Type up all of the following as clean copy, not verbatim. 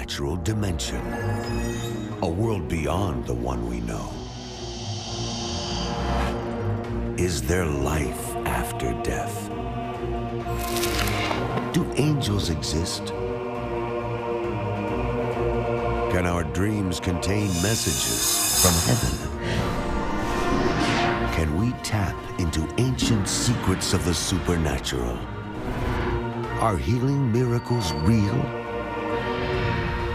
supernatural dimension, a world beyond the one we know. Is there life after death? Do angels exist? Can our dreams contain messages from heaven? Can we tap into ancient secrets of the supernatural? Are healing miracles real?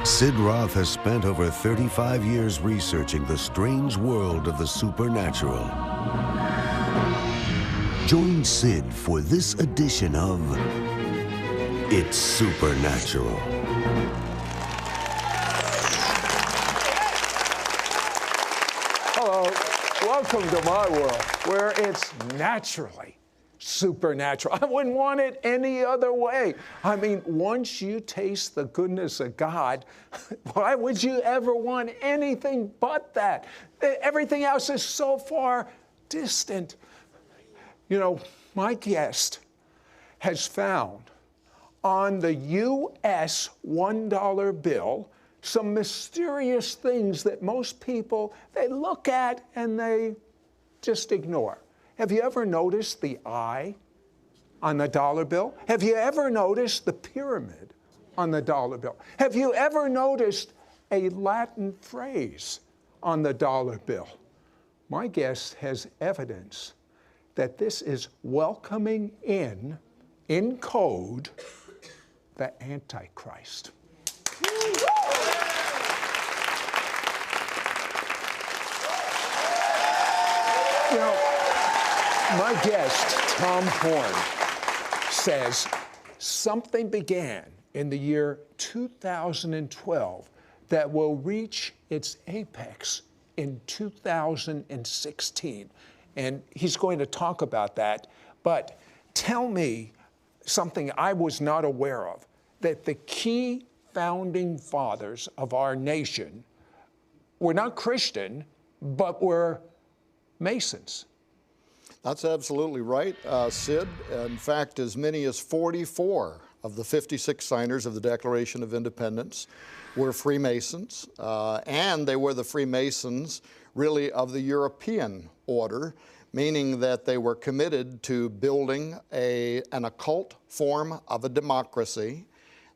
Sid Roth has spent over 35 years researching the strange world of the supernatural. Join Sid for this edition of It's Supernatural. Hello, welcome to my world, where it's naturally supernatural. I wouldn't want it any other way. I mean, once you taste the goodness of God, why would you ever want anything but that? Everything else is so far distant. You know, my guest has found on the U.S. $1 bill some mysterious things that most people, they look at and they just ignore. Have you ever noticed the eye on the dollar bill? Have you ever noticed the pyramid on the dollar bill? Have you ever noticed a Latin phrase on the dollar bill? My guest has evidence that this is welcoming in code, the Antichrist. You know, my guest, Tom Horn, says something began in the year 2012 that will reach its apex in 2016. And he's going to talk about that. But tell me something I was not aware of, that the key founding fathers of our nation were not Christian, but were Masons. That's absolutely right, Sid. In fact, as many as 44 of the 56 signers of the Declaration of Independence were Freemasons, and they were the Freemasons really of the European order, meaning that they were committed to building an occult form of a democracy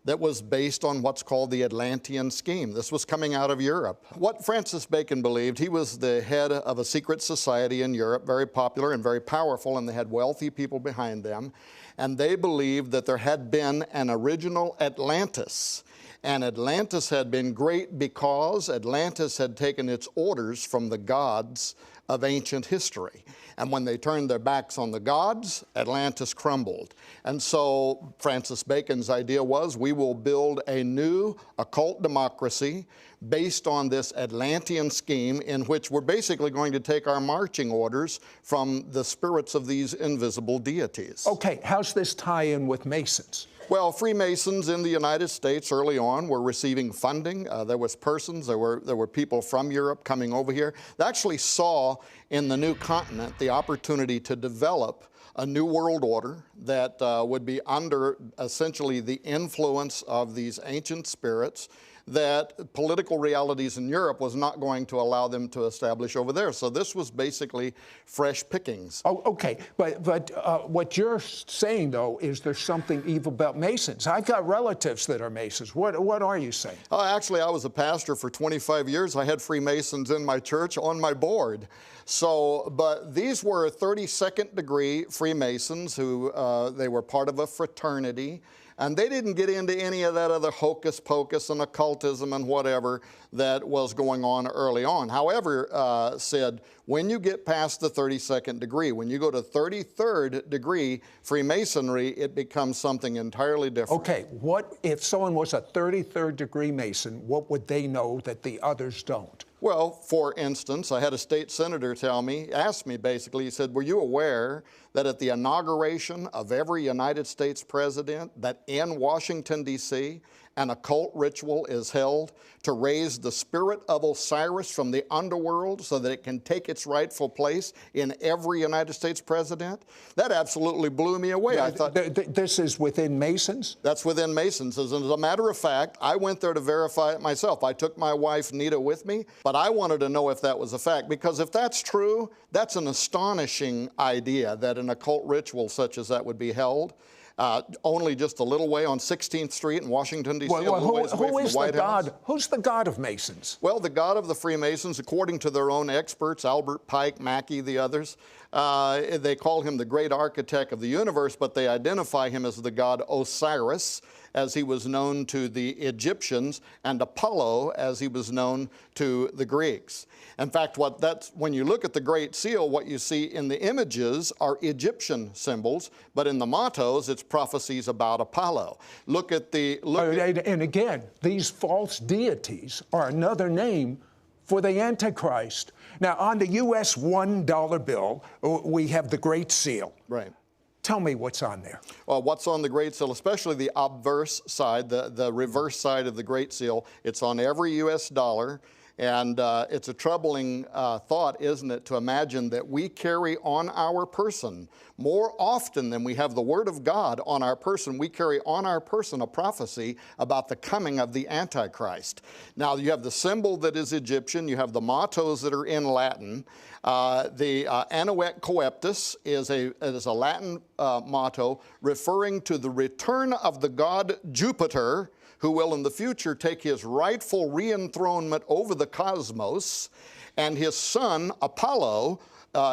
that was based on what's called the Atlantean scheme. This was coming out of Europe. What Francis Bacon believed, he was the head of a secret society in Europe, very popular and very powerful, and they had wealthy people behind them. And they believed that there had been an original Atlantis. And Atlantis had been great because Atlantis had taken its orders from the gods of ancient history. And when they turned their backs on the gods, Atlantis crumbled. And so Francis Bacon's idea was, we will build a new occult democracy based on this Atlantean scheme in which we're basically going to take our marching orders from the spirits of these invisible deities. Okay, how's this tie in with Masons? Well, Freemasons in the United States early on were receiving funding. There was persons, there were people from Europe coming over here. They actually saw in the new continent the opportunity to develop a new world order that would be under essentially the influence of these ancient spirits that political realities in Europe was not going to allow them to establish over there. So this was basically fresh pickings. Oh, okay, but what you're saying, though, is there's something evil about Masons. I've got relatives that are Masons. What are you saying? Actually, I was a pastor for 25 years. I had Freemasons in my church on my board. So, but these were 32nd degree Freemasons who, they were part of a fraternity. And they didn't get into any of that other hocus pocus and occultism and whatever that was going on early on. However, Sid, when you get past the 32nd degree, when you go to 33rd degree Freemasonry, it becomes something entirely different. Okay, what if someone was a 33rd degree Mason, what would they know that the others don't? Well, for instance, I had a state senator ask me basically, he said, were you aware that at the inauguration of every United States president, that in Washington, D.C., an occult ritual is held to raise the spirit of Osiris from the underworld so that it can take its rightful place in every United States president? That absolutely blew me away. I thought, this is within Masons? that's within Masons. As a matter of fact, I went there to verify it myself. I took my wife, Nita, with me, but I wanted to know if that was a fact, because if that's true, that's an astonishing idea that an occult ritual such as that would be held. Only just a little way on 16th Street in Washington, D.C., who is the God? Who's the God of Masons? Well, the God of the Freemasons, according to their own experts, Albert Pike, Mackey, the others, they call him the great architect of the universe, but they identify him as the god Osiris, as he was known to the Egyptians, and Apollo, as he was known to the Greeks. In fact, when you look at the Great Seal, what you see in the images are Egyptian symbols, but in the mottos, it's prophecies about Apollo. And again, these false deities are another name for the Antichrist. Now, on the U.S. $1 bill, we have the Great Seal. Right. Tell me what's on there. Well, what's on the Great Seal, especially the obverse side, the reverse side of the Great Seal, it's on every U.S. dollar. And it's a troubling thought, isn't it, to imagine that we carry on our person, more often than we have the Word of God on our person, we carry on our person a prophecy about the coming of the Antichrist. Now, you have the symbol that is Egyptian, you have the mottos that are in Latin. The Anuet Coeptus is a Latin motto referring to the return of the god Jupiter, who will in the future take his rightful re-enthronement over the cosmos, and his son, Apollo,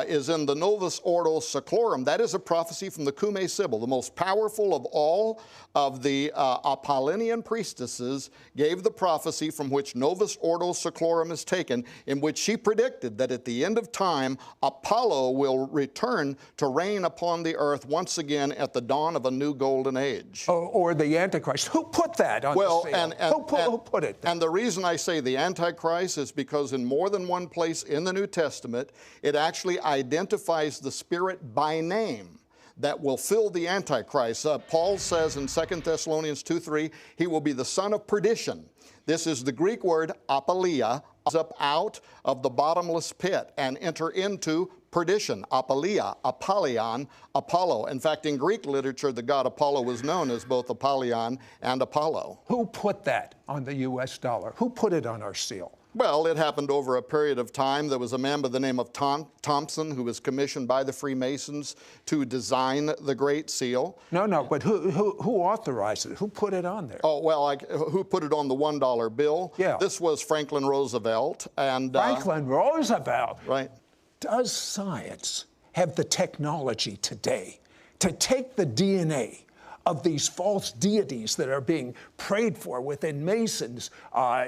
is in the Novus Ordo Seclorum. That is a prophecy from the Cumae Sibyl, the most powerful of all of the Apollinian priestesses, gave the prophecy from which Novus Ordo Seclorum is taken, in which she predicted that at the end of time, Apollo will return to reign upon the earth once again at the dawn of a new golden age. Or the Antichrist. Who put that on the seal? Who put it there? And the reason I say the Antichrist is because in more than one place in the New Testament, it actually identifies the spirit by name that will fill the Antichrist. Paul says in 2 Thessalonians 2:3, he will be the son of perdition. This is the Greek word apoleia, up out of the bottomless pit and enter into perdition, apoleia, Apollyon, Apollo. In fact, in Greek literature, the god Apollo was known as both Apollyon and Apollo. Who put that on the U.S. dollar? Who put it on our seal? Well, it happened over a period of time. There was a man by the name of Thompson who was commissioned by the Freemasons to design the Great Seal. No, but who authorized it? Who put it on there? Oh, well, who put it on the $1 bill? Yeah. This was Franklin Roosevelt. Franklin Roosevelt? Right. Does science have the technology today to take the DNA of these false deities that are being prayed for within Masons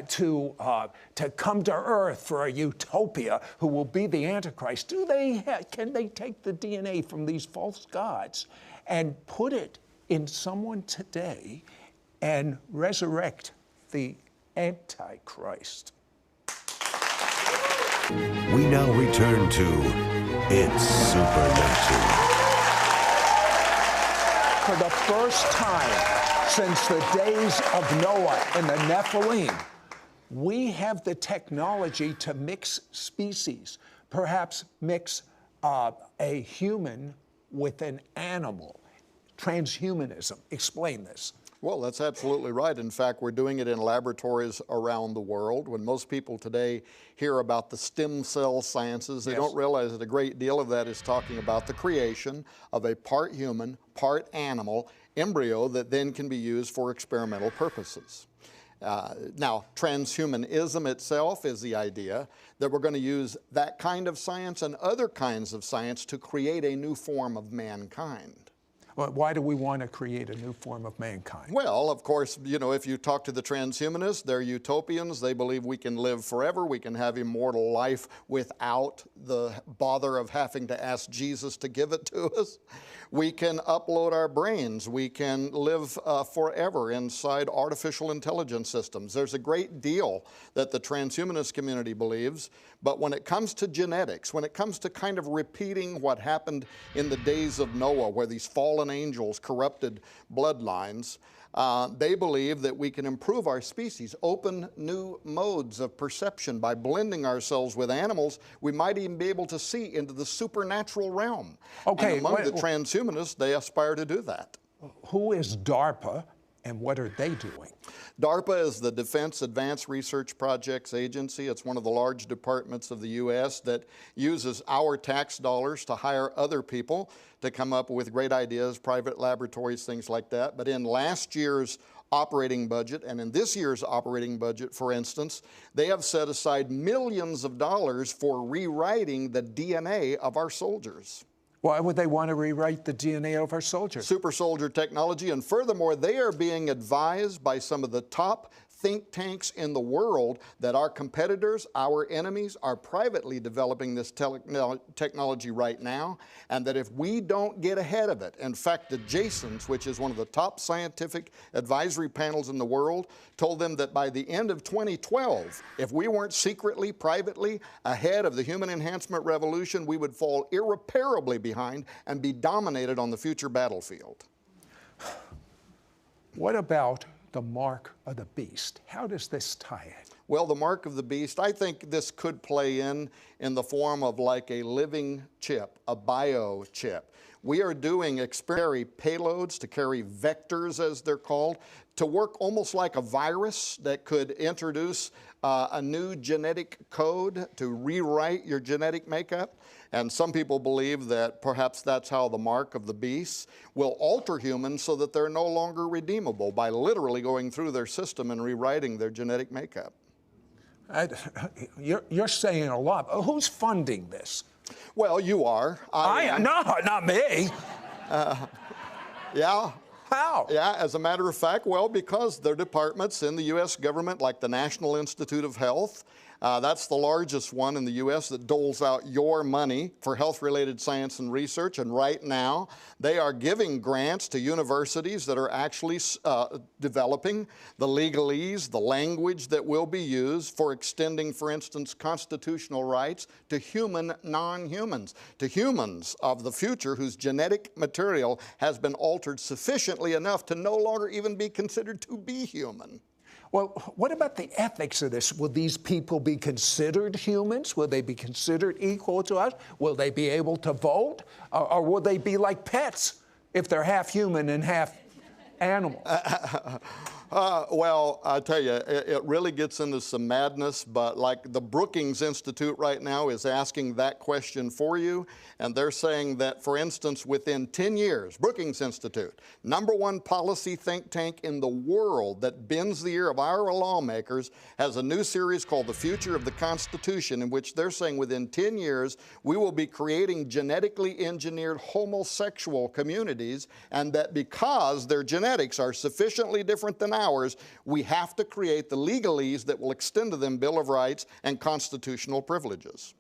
to come to earth for a utopia who will be the Antichrist? Can they take the DNA from these false gods and put it in someone today and resurrect the Antichrist? We now return to It's Supernatural. For the first time since the days of Noah and the Nephilim, we have the technology to mix species, perhaps mix a human with an animal. Transhumanism. Explain this. Well, that's absolutely right. In fact, we're doing it in laboratories around the world. When most people today hear about the stem cell sciences, they don't realize that a great deal of that is talking about the creation of a part human, part animal embryo that then can be used for experimental purposes. Now, transhumanism itself is the idea that we're going to use that kind of science and other kinds of science to create a new form of mankind. Why do we want to create a new form of mankind? Well, of course, you know, if you talk to the transhumanists, they're utopians. They believe we can live forever. We can have immortal life without the bother of having to ask Jesus to give it to us. We can upload our brains. We can live forever inside artificial intelligence systems. There's a great deal that the transhumanist community believes, but when it comes to genetics, when it comes to kind of repeating what happened in the days of Noah, where these fallen angels corrupted bloodlines, They believe that we can improve our species, open new modes of perception by blending ourselves with animals. We might even be able to see into the supernatural realm. Okay, and among the transhumanists, they aspire to do that. Who is DARPA and what are they doing? DARPA is the Defense Advanced Research Projects Agency. It's one of the large departments of the U.S. that uses our tax dollars to hire other people to come up with great ideas, private laboratories, things like that. But in last year's operating budget and in this year's operating budget, for instance, they have set aside millions of dollars for rewriting the DNA of our soldiers. Why would they want to rewrite the DNA of our soldiers? Super soldier technology, and furthermore, they are being advised by some of the top think tanks in the world that our competitors, our enemies, are privately developing this technology right now, and that if we don't get ahead of it, in fact, the Jasons, which is one of the top scientific advisory panels in the world, told them that by the end of 2012, if we weren't secretly, privately ahead of the human enhancement revolution, we would fall irreparably behind and be dominated on the future battlefield. What about the mark of the beast? How does this tie in? Well, the mark of the beast, I think this could play in the form of like a living chip, a biochip. We are doing experimental payloads to carry vectors, as they're called, to work almost like a virus that could introduce a new genetic code to rewrite your genetic makeup. And some people believe that perhaps that's how the mark of the beast will alter humans so that they're no longer redeemable by literally going through their system and rewriting their genetic makeup. You're saying a lot. Who's funding this? Well, you are. No, not me. Yeah. How? Yeah, as a matter of fact, well, because there are departments in the U.S. government like the National Institute of Health. That's the largest one in the U.S. that doles out your money for health-related science and research. And right now, they are giving grants to universities that are actually developing the legalese, the language that will be used for extending, for instance, constitutional rights to human non-humans, to humans of the future whose genetic material has been altered sufficiently enough to no longer even be considered to be human. Well, what about the ethics of this? Will these people be considered humans? Will they be considered equal to us? Will they be able to vote? Or will they be like pets if they're half human and half animal? Well, I tell you, it really gets into some madness, but like the Brookings Institute right now is asking that question for you, and they're saying that, for instance, within 10 years, Brookings Institute, #1 policy think tank in the world that bends the ear of our lawmakers, has a new series called The Future of the Constitution, in which they're saying within 10 years, we will be creating genetically engineered homosexual communities, and that because their genetics are sufficiently different than ours, we have to create the legalese that will extend to them Bill of Rights and constitutional privileges.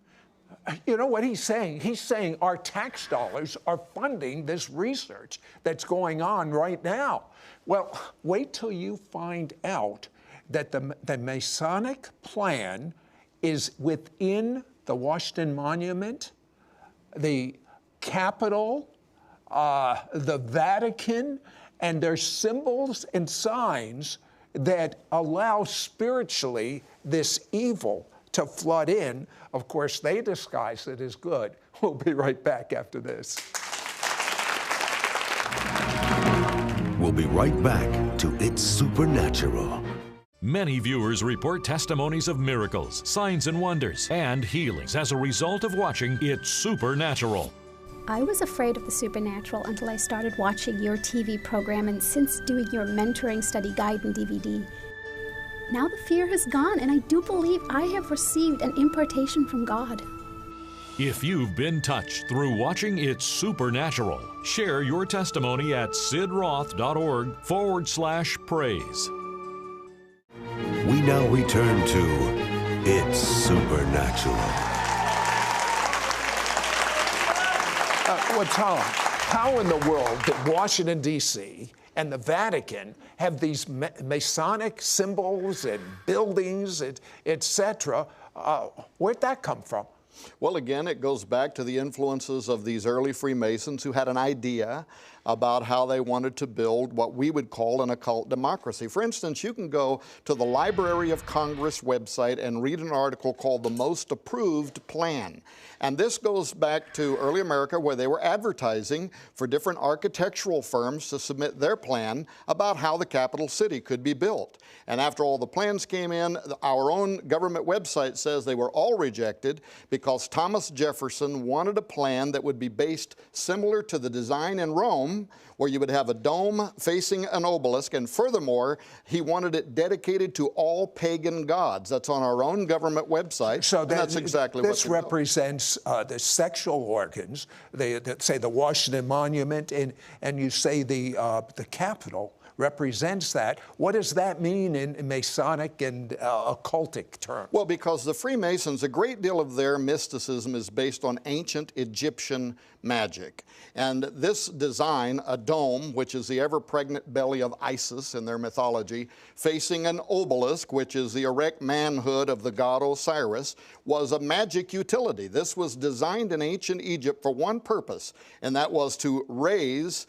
You know what he's saying? He's saying our tax dollars are funding this research that's going on right now. Well, wait till you find out that the Masonic plan is within the Washington Monument, the Capitol, the Vatican, and there's symbols and signs that allow spiritually this evil to flood in. Of course, they disguise it as good. We'll be right back after this. We'll be right back to It's Supernatural. Many viewers report testimonies of miracles, signs and wonders, and healings as a result of watching It's Supernatural. I was afraid of the supernatural until I started watching your TV program and since doing your mentoring study guide and DVD. Now the fear has gone, and I do believe I have received an impartation from God. If you've been touched through watching It's Supernatural, share your testimony at sidroth.org/praise. We now return to It's Supernatural. Well, Tom, how in the world did Washington, D.C. and the Vatican have these Masonic symbols and buildings, etc.? Where'd that come from? Well, again, it goes back to the influences of these early Freemasons who had an idea about how they wanted to build what we would call an occult democracy. For instance, you can go to the Library of Congress website and read an article called The Most Approved Plan. And this goes back to early America, where they were advertising for different architectural firms to submit their plan about how the capital city could be built. And after all the plans came in, our own government website says they were all rejected because Thomas Jefferson wanted a plan that would be based similar to the design in Rome, where you would have a dome facing an obelisk, and furthermore, he wanted it dedicated to all pagan gods. That's on our own government website, so that's exactly what this represents the sexual organs, say the Washington Monument, and you say the Capitol represents that. What does that mean in Masonic and occultic terms? Well, because the Freemasons, a great deal of their mysticism is based on ancient Egyptian magic. And this design, a dome, which is the ever-pregnant belly of Isis in their mythology, facing an obelisk, which is the erect manhood of the god Osiris, was a magic utility. This was designed in ancient Egypt for one purpose, and that was to raise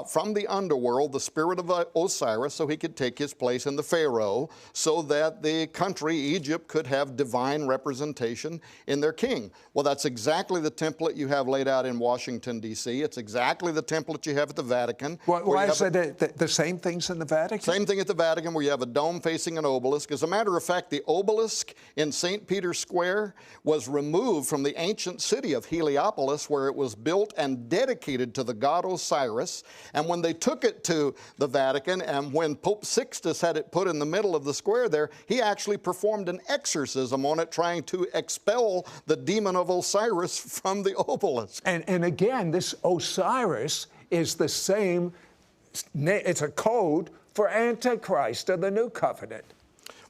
from the underworld the spirit of Osiris so he could take his place in the Pharaoh, so that the country, Egypt, could have divine representation in their king. Well, that's exactly the template you have laid out in Washington, D.C. It's exactly the template you have at the Vatican. Why is it the same things in the Vatican? Same thing at the Vatican, where you have a dome facing an obelisk. As a matter of fact, the obelisk in St. Peter's Square was removed from the ancient city of Heliopolis, where it was built and dedicated to the god Osiris. And when they took it to the Vatican, and when Pope Sixtus had it put in the middle of the square there, he actually performed an exorcism on it, trying to expel the demon of Osiris from the obelisk. And again, this Osiris is the same, it's a code for Antichrist of the New Covenant.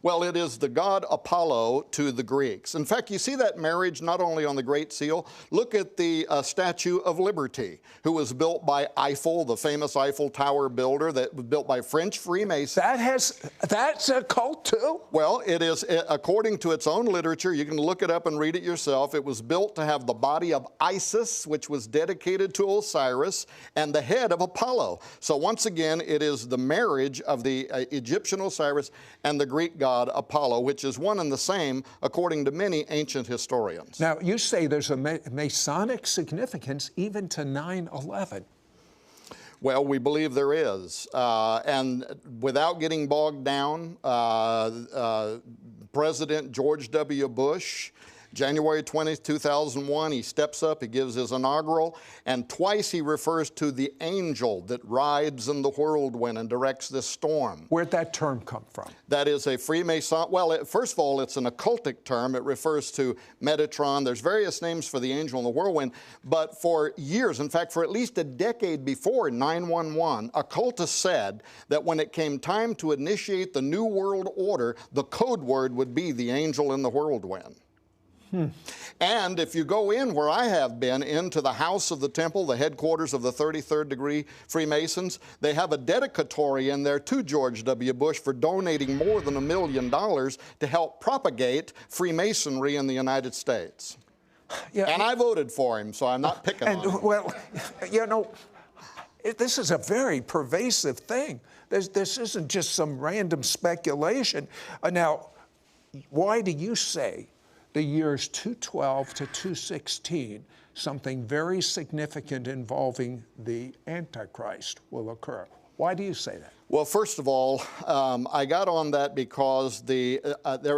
Well, it is the god Apollo to the Greeks. In fact, you see that marriage not only on the Great Seal. Look at the Statue of Liberty, who was built by Eiffel, the famous Eiffel Tower builder, that was built by French Freemasons. That's a cult too? Well, it is, according to its own literature, you can look it up and read it yourself. It was built to have the body of Isis, which was dedicated to Osiris, and the head of Apollo. So once again, it is the marriage of the Egyptian Osiris and the Greek god Apollo, which is one and the same, according to many ancient historians. Now, you say there's a Masonic significance even to 9/11. Well, we believe there is. And without getting bogged down, President George W. Bush, January 20, 2001, he steps up, he gives his inaugural, and twice he refers to the angel that rides in the whirlwind and directs this storm. Where'd that term come from? That is a Freemason, well, first of all, it's an occultic term. It refers to Metatron. There's various names for the angel in the whirlwind, but for years, in fact, for at least a decade before 9/11, occultists said that when it came time to initiate the New World Order, the code word would be the angel in the whirlwind. And if you go in, where I have been, into the house of the temple, the headquarters of the 33rd degree Freemasons, they have a dedicatory in there to George W. Bush for donating more than $1 million to help propagate Freemasonry in the United States. Yeah, and I voted for him, so I'm not picking on him. Well, you know, this is a very pervasive thing. This isn't just some random speculation. Now, why do you say the years 212 to 216, something very significant involving the Antichrist will occur? Why do you say that? Well, first of all, I got on that because there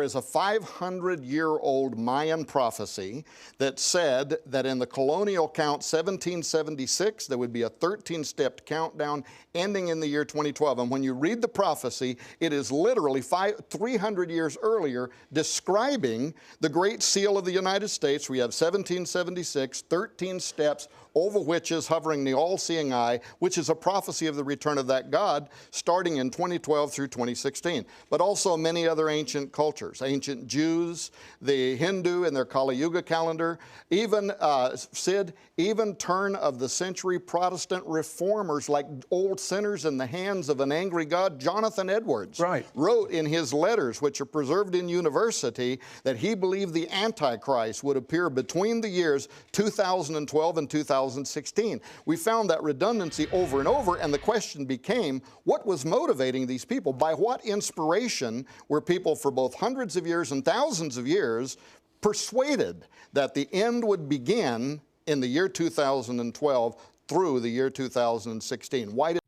is a 500-year-old Mayan prophecy that said that in the colonial count 1776, there would be a 13-step countdown ending in the year 2012. And when you read the prophecy, it is literally 300 years earlier describing the Great Seal of the United States. We have 1776, 13 steps, over which is hovering the all-seeing eye, which is a prophecy of the return of that God, starting in 2012 through 2016, but also many other ancient cultures, ancient Jews, the Hindu and their Kali Yuga calendar, even, Sid, even turn of the century Protestant reformers like old sinners in the hands of an angry God. Jonathan Edwards wrote in his letters, which are preserved in university, that he believed the Antichrist would appear between the years 2012 and 2016. We found that redundancy over and over, and the question became, what was motivating these people? By what inspiration were people for both hundreds of years and thousands of years persuaded that the end would begin in the year 2012 through the year 2016? Why did